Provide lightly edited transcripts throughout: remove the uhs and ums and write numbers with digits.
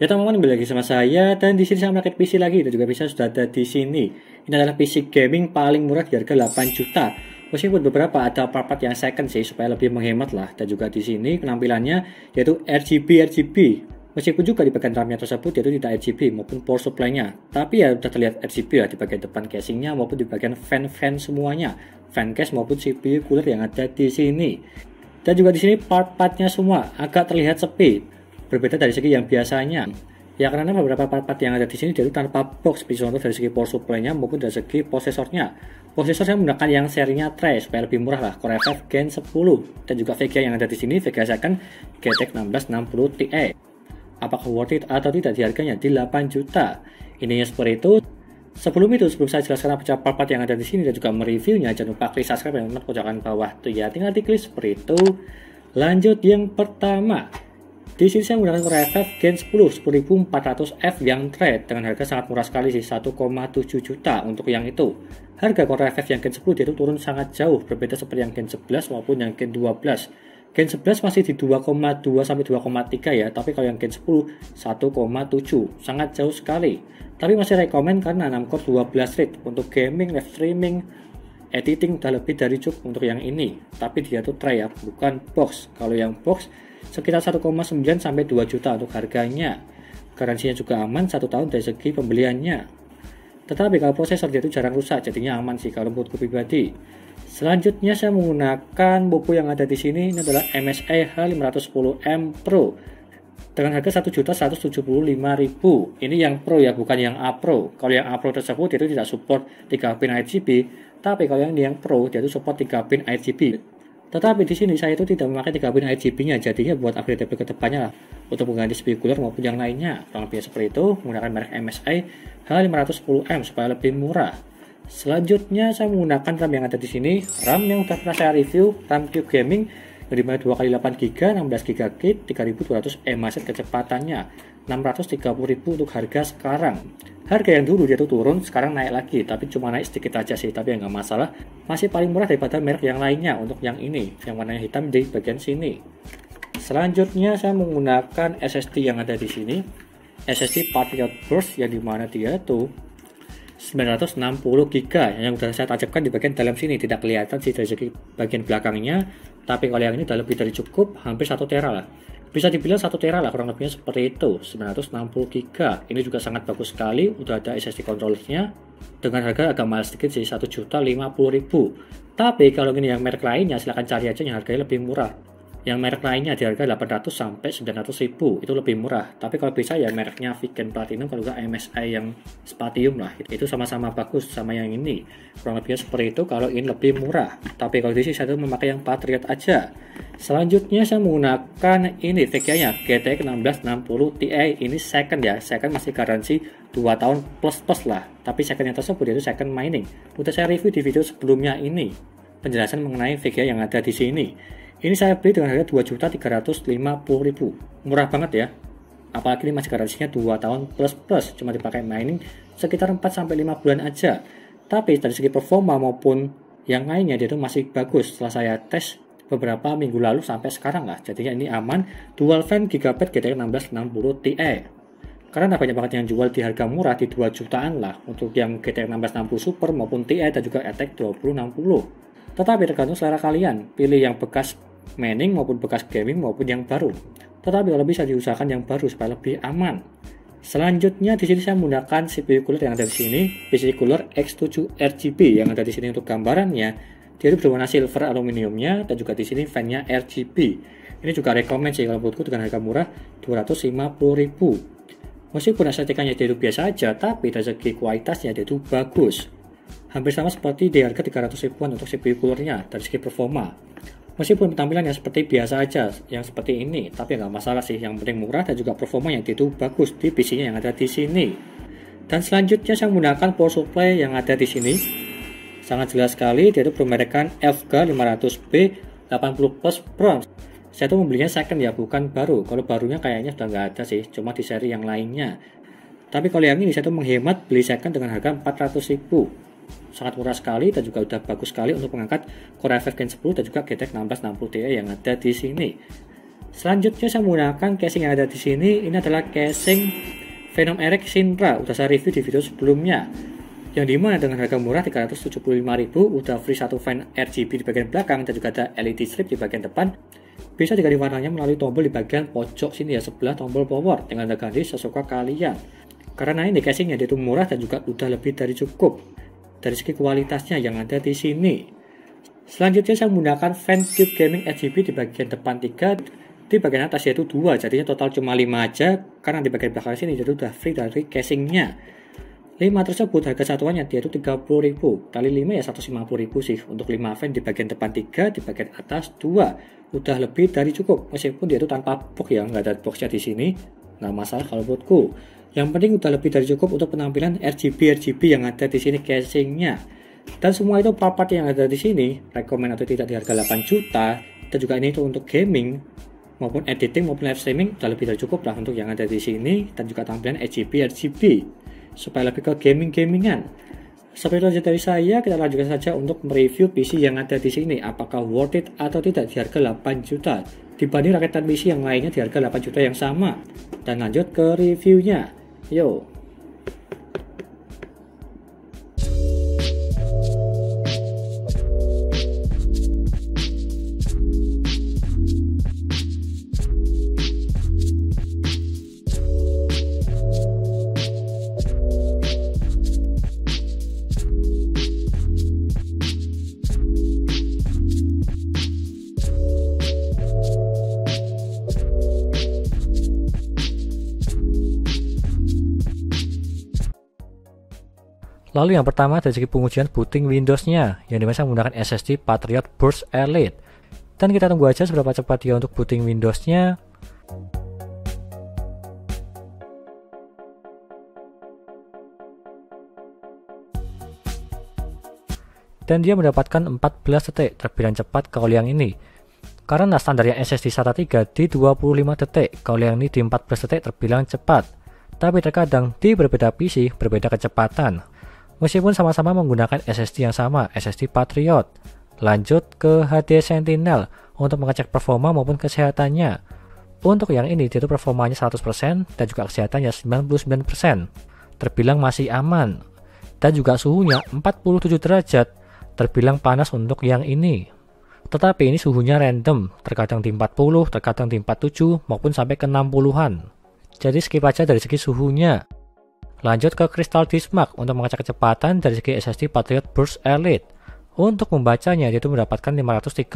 Ya teman-teman, kembali lagi sama saya dan di sini saya merakit PC lagi dan juga bisa sudah ada di sini. Ini adalah PC gaming paling murah di harga 8 juta. Meskipun beberapa ada part-part yang second sih supaya lebih menghemat lah, dan juga di sini penampilannya yaitu RGB. Meskipun juga di bagian RAM-nya tersebut yaitu tidak RGB maupun power supply-nya, tapi ya sudah terlihat RGB lah di bagian depan casing-nya maupun di bagian fan semuanya, fan case maupun CPU cooler yang ada di sini. Dan juga di sini part-partnya semua agak terlihat sepi, berbeda dari segi yang biasanya. Ya karena beberapa part-part yang ada di sini itu tanpa box, seperti contoh dari segi power supply-nya maupun dari segi prosesornya. Prosesor saya menggunakan yang serinya Tray supaya lebih murah lah, Core i5 Gen 10. Dan juga VGA yang ada di sini VGA second GTX 1660 Ti. Apakah worth it atau tidak di harganya di 8 juta? Ininya seperti itu. Sebelum saya jelaskan apa part-part yang ada di sini dan juga mereviewnya, jangan lupa klik subscribe dan notifikasi pojokan bawah tuh ya, tinggal diklik seperti itu. Lanjut yang pertama. Di sini saya menggunakan Core i5 Gen 10 10400F yang trade dengan harga sangat murah sekali sih, 1,7 juta untuk yang itu. Harga Core i5 yang Gen 10 itu turun sangat jauh, berbeda seperti yang Gen 11 maupun yang Gen 12. Gen 11 masih di 2,2 sampai 2,3 ya, tapi kalau yang Gen 10 1,7, sangat jauh sekali. Tapi masih rekomen karena 6 core 12 thread untuk gaming, live streaming, editing udah lebih dari cukup untuk yang ini. Tapi dia tuh tray ya, bukan box. Kalau yang box sekitar 1,9 sampai 2 juta untuk harganya. Garansinya juga aman 1 tahun dari segi pembeliannya. Tetapi kalau prosesor dia itu jarang rusak, jadinya aman sih kalau menurutku pribadi. Selanjutnya saya menggunakan buku yang ada di sini, ini adalah MSI H510M Pro dengan harga 1.175.000. Ini yang Pro ya, bukan yang A Pro. Kalau yang A Pro tersebut itu tidak support 3 pin RGB, tapi kalau yang Pro dia itu support 3 pin RGB. Tetapi di sini saya itu tidak memakai 3 pin RGB-nya, jadinya buat upgrade ke depannya lah untuk mengganti CPU cooler maupun yang lainnya. Kurang lebih seperti itu, menggunakan merek MSI H510M supaya lebih murah. Selanjutnya saya menggunakan RAM yang ada di sini, RAM yang sudah pernah saya review, RAM Cube Gaming dari 2x8GB, 16GB, 3200 mAh kecepatannya, 630.000 untuk harga sekarang. Harga yang dulu dia tuh turun, sekarang naik lagi, tapi cuma naik sedikit aja sih, tapi ya nggak masalah. Masih paling murah daripada merek yang lainnya untuk yang ini, yang warnanya hitam di bagian sini. Selanjutnya saya menggunakan SSD yang ada di sini, SSD Patriot Burst yang dimana dia tuh 960GB yang sudah saya tancapkan di bagian dalam sini, tidak kelihatan sih dari segi bagian belakangnya, tapi kalau yang ini sudah lebih dari cukup, hampir 1 tera lah. Bisa dibilang 1 tera lah kurang lebihnya seperti itu, 960GB. Ini juga sangat bagus sekali, udah ada SSD controllernya dengan harga agak mahal sedikit sih, 1.050.000. Tapi kalau ini yang merek lainnya silahkan cari aja yang harganya lebih murah. Yang merek lainnya di harga 800 sampai 900.000 itu lebih murah. Tapi kalau bisa ya mereknya Vegan Platinum, kalau juga MSI yang Spatium lah, itu sama-sama bagus sama yang ini. Kurang lebihnya seperti itu kalau ini lebih murah. Tapi kalau di sini saya memakai yang Patriot aja. Selanjutnya saya menggunakan ini VGA-nya GTX 1660 Ti. Ini second ya, second masih garansi 2 tahun plus lah. Tapi second yang tersebut itu second mining. Udah saya review di video sebelumnya ini, penjelasan mengenai VGA yang ada di sini. Ini saya beli dengan harga 2.350.000. Murah banget ya. Apalagi ini masih garansinya 2 tahun plus, cuma dipakai mining sekitar 4-5 bulan aja. Tapi dari segi performa maupun yang lainnya dia itu masih bagus setelah saya tes beberapa minggu lalu sampai sekarang lah. Jadinya ini aman, dual fan GB GTX 1660 Ti. Karena banyak banget yang jual di harga murah di 2 jutaan lah untuk yang GTX 1660 Super maupun Ti dan juga RTX 2060. Tetapi tergantung selera kalian, pilih yang bekas mining maupun bekas gaming maupun yang baru. Tetapi kalau bisa diusahakan yang baru supaya lebih aman. Selanjutnya di sini saya menggunakan CPU cooler yang ada di sini, PC Cooler X7 RGB yang ada di sini untuk gambarannya. Dia berwarna silver aluminiumnya dan juga di sini fan-nya RGB. Ini juga rekomend sih kalau menurutku dengan harga murah 250.000. Meskipun estetikanya dia itu biasa aja, tapi dari segi kualitasnya dia itu bagus. Hampir sama seperti di harga 300.000-an untuk CPU coolernya dari segi performa. Meskipun tampilannya seperti biasa aja, yang seperti ini, tapi nggak masalah sih. Yang penting murah dan juga performa yang itu bagus di PC-nya yang ada di sini. Dan selanjutnya saya menggunakan power supply yang ada di sini. Sangat jelas sekali, dia itu bermerekkan FG 500B 80 Plus Bronze. Saya tuh membelinya second ya, bukan baru. Kalau barunya kayaknya sudah nggak ada sih, cuma di seri yang lainnya. Tapi kalau yang ini saya tuh menghemat beli second dengan harga 400.000. Sangat murah sekali dan juga udah bagus sekali untuk mengangkat Core i5 Gen 10 dan juga GTX 1660 Ti yang ada di sini. Selanjutnya saya menggunakan casing yang ada di sini. Ini adalah casing Venom RX Sintra. Udah saya review di video sebelumnya. Yang dimana dengan harga murah 375.000, udah free satu fan RGB di bagian belakang dan juga ada LED strip di bagian depan. Bisa diganti warnanya melalui tombol di bagian pojok sini ya, sebelah tombol power. Tinggal ganti sesuka kalian. Karena ini casingnya itu murah dan juga udah lebih dari cukup dari segi kualitasnya yang ada di sini. Selanjutnya saya menggunakan fan tube gaming RGB di bagian depan 3, di bagian atas yaitu 2, jadinya total cuma 5 aja. Karena di bagian belakang sini jadi udah free dari casingnya. 5 tersebut harga satuannya yaitu 30.000, kali 5 ya 150.000 sih untuk 5 fan di bagian depan 3, di bagian atas 2. Udah lebih dari cukup, meskipun dia itu tanpa box ya, nggak ada boxnya di sini, nggak masalah kalau menurutku. Yang penting udah lebih dari cukup untuk penampilan RGB yang ada di sini casingnya. Dan semua itu part yang ada di sini, rekomend atau tidak di harga 8 juta. Dan juga ini itu untuk gaming maupun editing maupun live streaming udah lebih dari cukup lah untuk yang ada di sini. Dan juga tampilan RGB supaya lebih ke gamingan. Seperti itu aja dari saya, kita lanjutkan saja untuk mereview PC yang ada di sini. Apakah worth it atau tidak di harga 8 juta dibanding rakitan PC yang lainnya di harga 8 juta yang sama. Dan lanjut ke reviewnya. Yo. Lalu yang pertama dari segi pengujian booting Windows-nya, yang dimana saya menggunakan SSD Patriot Burst Elite. Dan kita tunggu aja seberapa cepat dia untuk booting Windows-nya. Dan dia mendapatkan 14 detik, terbilang cepat kalau yang ini. Karena standarnya SSD SATA 3 di 25 detik, kalau yang ini di 14 detik terbilang cepat. Tapi terkadang di berbeda PC berbeda kecepatan. Meskipun sama-sama menggunakan SSD yang sama, SSD Patriot. Lanjut ke HD Sentinel untuk mengecek performa maupun kesehatannya. Untuk yang ini dia itu performanya 100% dan juga kesehatannya 99%. Terbilang masih aman. Dan juga suhunya 47 derajat. Terbilang panas untuk yang ini. Tetapi ini suhunya random, terkadang di 40, terkadang di 47 maupun sampai ke 60-an. Jadi skip aja dari segi suhunya. Lanjut ke Crystal Disk Mark untuk mengecek kecepatan dari segi SSD Patriot Burst Elite. Untuk membacanya dia itu mendapatkan 530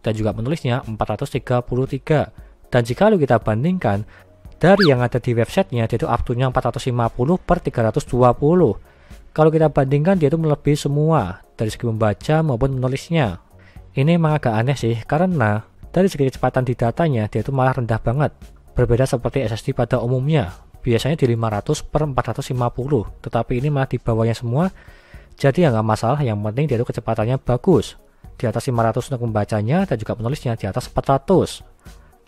dan juga menulisnya 433. Dan jika kita bandingkan dari yang ada di websitenya dia itu up-to-nya 450/320. Kalau kita bandingkan dia itu melebihi semua dari segi membaca maupun menulisnya. Ini memang agak aneh sih karena dari segi kecepatan di datanya dia itu malah rendah banget. Berbeda seperti SSD pada umumnya. Biasanya di 500/450, tetapi ini malah di bawahnya semua. Jadi ya nggak masalah, yang penting dia itu kecepatannya bagus. Di atas 500 untuk membacanya dan juga menulisnya di atas 400.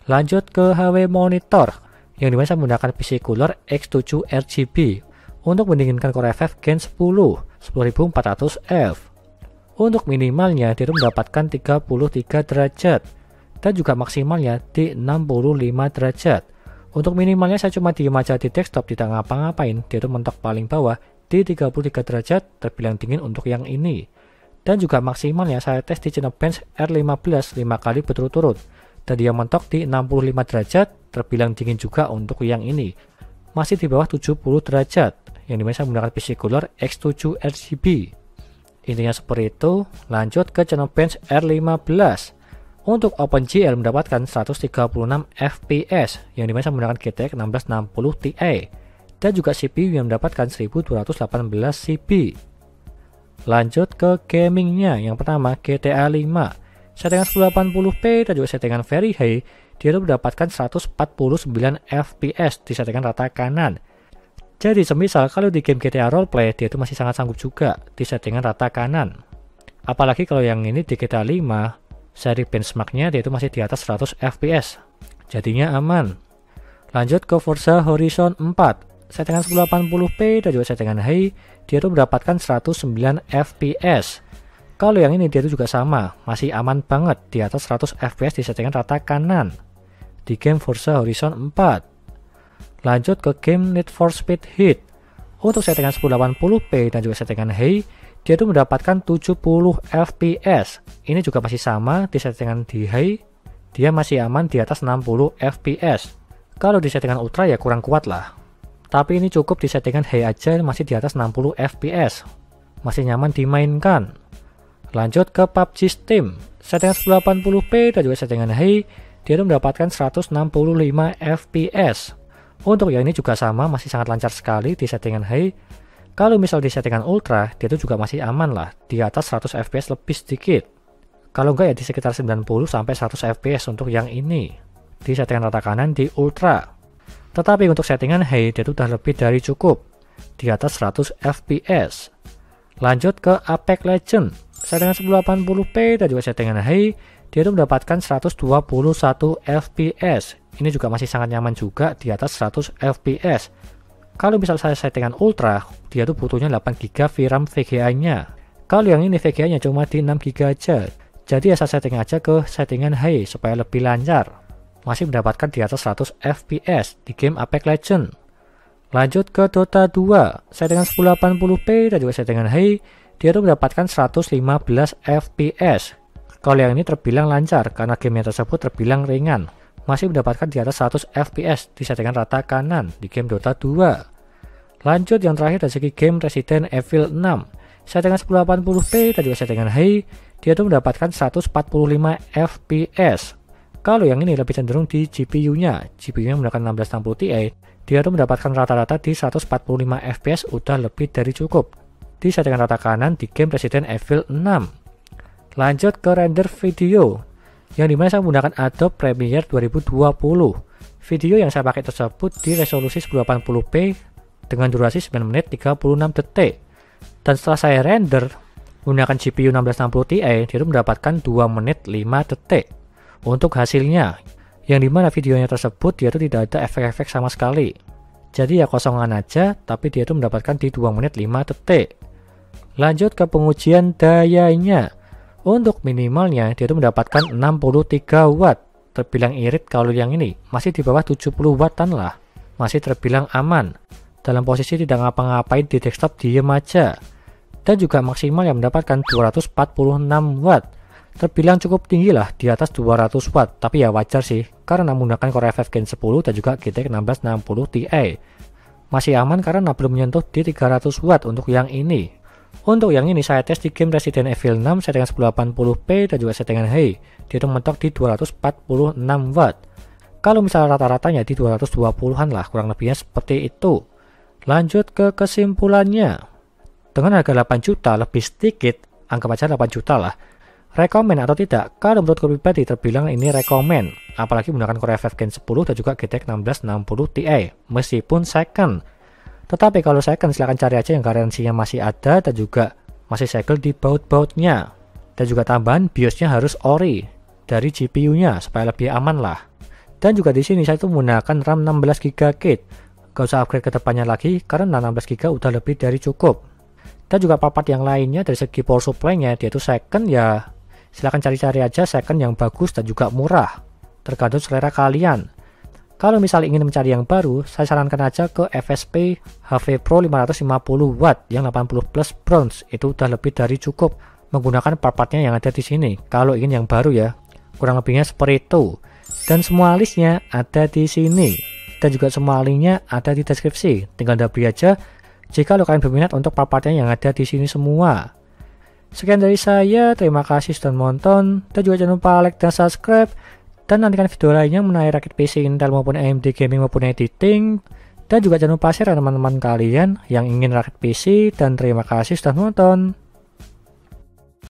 Lanjut ke HW monitor, yang dimana saya menggunakan PC Cooler X7 RGB untuk mendinginkan Core i5 Gen 10 10400F. Untuk minimalnya dia itu mendapatkan 33 derajat dan juga maksimalnya di 65 derajat. Untuk minimalnya saya cuma diem aja di desktop, tidak ngapa-ngapain, dia itu mentok paling bawah di 33 derajat, terbilang dingin untuk yang ini. Dan juga maksimalnya saya tes di Cinebench R15 5 kali berturut-turut, dan dia mentok di 65 derajat, terbilang dingin juga untuk yang ini. Masih di bawah 70 derajat, yang dimana saya menggunakan PC Cooler X7 RGB. Intinya seperti itu. Lanjut ke Cinebench R15. Untuk OpenGL mendapatkan 136 fps, yang dimana saya menggunakan GTX 1660 Ti, dan juga CPU yang mendapatkan 1218 CP. Lanjut ke gamingnya, yang pertama GTA 5, settingan 1080p dan juga settingan very high, dia itu mendapatkan 149 fps di settingan rata kanan. Jadi semisal kalau di game GTA Roleplay dia itu masih sangat sanggup juga di settingan rata kanan. Apalagi kalau yang ini di GTA 5, seri benchmarknya dia itu masih di atas 100 fps, jadinya aman. Lanjut ke Forza Horizon 4, settingan 1080p dan juga settingan high, dia itu mendapatkan 109 fps. Kalau yang ini dia itu juga sama, masih aman banget di atas 100 fps di settingan rata kanan. di game Forza Horizon 4. Lanjut ke game Need for Speed Heat. Untuk settingan 1080p dan juga settingan high, dia itu mendapatkan 70 fps. Ini juga masih sama di settingan di high, dia masih aman di atas 60 fps. Kalau di settingan ultra ya kurang kuat lah. Tapi ini cukup di settingan high aja masih di atas 60 fps. Masih nyaman dimainkan. Lanjut ke PUBG Steam. Settingan 1080p dan juga settingan high, dia itu mendapatkan 165 fps. Untuk yang ini juga sama, masih sangat lancar sekali di settingan high. Kalau misal di settingan ultra, dia itu juga masih aman lah, di atas 100 fps lebih sedikit. Kalau enggak ya di sekitar 90 sampai 100 fps untuk yang ini. Di settingan rata kanan di ultra. Tetapi untuk settingan high, dia itu udah lebih dari cukup, di atas 100 fps. Lanjut ke Apex Legends. Settingan 1080p dan juga settingan high, dia itu mendapatkan 121 fps. Ini juga masih sangat nyaman juga di atas 100 fps. Kalau misal saya settingan ultra, dia tuh butuhnya 8 GB VRAM VGA-nya. Kalau yang ini VGA-nya cuma di 6 GB aja. Jadi ya saya setting aja ke settingan high supaya lebih lancar. Masih mendapatkan di atas 100 fps di game Apex Legends. Lanjut ke Dota 2. Settingan 1080p dan juga settingan high, dia tuh mendapatkan 115 fps. Kalau yang ini terbilang lancar karena gamenya tersebut terbilang ringan. Masih mendapatkan di atas 100 fps di settingan rata kanan di game Dota 2. Lanjut yang terakhir dari segi game Resident Evil 6. Settingan 1080p dan juga settingan high, dia tuh mendapatkan 145 fps. Kalau yang ini lebih cenderung di GPU-nya. GPU-nya menggunakan 1660 Ti, dia tuh mendapatkan rata-rata di 145 fps udah lebih dari cukup. Di settingan rata kanan di game Resident Evil 6. Lanjut ke render video, yang dimana saya menggunakan Adobe Premiere 2020. Video yang saya pakai tersebut di resolusi 1080p dengan durasi 9 menit 36 detik. Dan setelah saya render menggunakan GPU 1660 Ti, dia mendapatkan 2 menit 5 detik untuk hasilnya. Yang dimana videonya tersebut dia itu tidak ada efek-efek sama sekali. Jadi ya kosongan aja, tapi dia itu mendapatkan di 2 menit 5 detik. Lanjut ke pengujian dayanya. Untuk minimalnya dia itu mendapatkan 63 watt. Terbilang irit kalau yang ini masih di bawah 70 wattan lah. Masih terbilang aman. Dalam posisi tidak ngapa-ngapain di desktop diem aja. Dan juga maksimal yang mendapatkan 246 watt. Terbilang cukup tinggi lah, di atas 200 watt. Tapi ya wajar sih, karena menggunakan Core i5 Gen 10 dan juga GTX 1660 Ti. Masih aman karena belum menyentuh di 300 watt untuk yang ini. Untuk yang ini saya tes di game Resident Evil 6 settingan 1080p dan juga settingan high. Dia itu mentok di 246 watt. Kalau misalnya rata-ratanya di 220-an lah, kurang lebihnya seperti itu. Lanjut ke kesimpulannya. Dengan harga 8 juta lebih sedikit, anggap aja 8 juta lah. Rekomen atau tidak? Kalau menurutku pribadi terbilang ini rekomen. Apalagi menggunakan Core i5 Gen 10 dan juga GTX 1660 Ti. Meskipun second. Tetapi kalau second silahkan cari aja yang garansinya masih ada dan juga masih segel di baut-bautnya. Dan juga tambahan BIOSnya harus ori dari GPU-nya supaya lebih aman lah. Dan juga di sini saya tuh menggunakan RAM 16GB. Gak usah upgrade ke depannya lagi karena 16GB udah lebih dari cukup. Dan juga part yang lainnya dari segi power supply-nya dia tuh second ya. Silahkan cari-cari aja second yang bagus dan juga murah. Tergantung selera kalian. Kalau misalnya ingin mencari yang baru, saya sarankan aja ke FSP HV Pro 550 watt yang 80 plus bronze. Itu udah lebih dari cukup menggunakan part-partnya yang ada di sini. Kalau ingin yang baru ya, kurang lebihnya seperti itu. Dan semua listnya ada di sini. Dan juga semua linknya ada di deskripsi. Tinggal beli aja jika kalian berminat untuk part-partnya yang ada di sini semua. Sekian dari saya, terima kasih sudah menonton. Dan juga jangan lupa like dan subscribe. Dan nantikan video lainnya mengenai rakit PC Intel maupun AMD gaming maupun editing. Dan juga jangan lupa share teman-teman kalian yang ingin rakit PC. Dan terima kasih sudah menonton.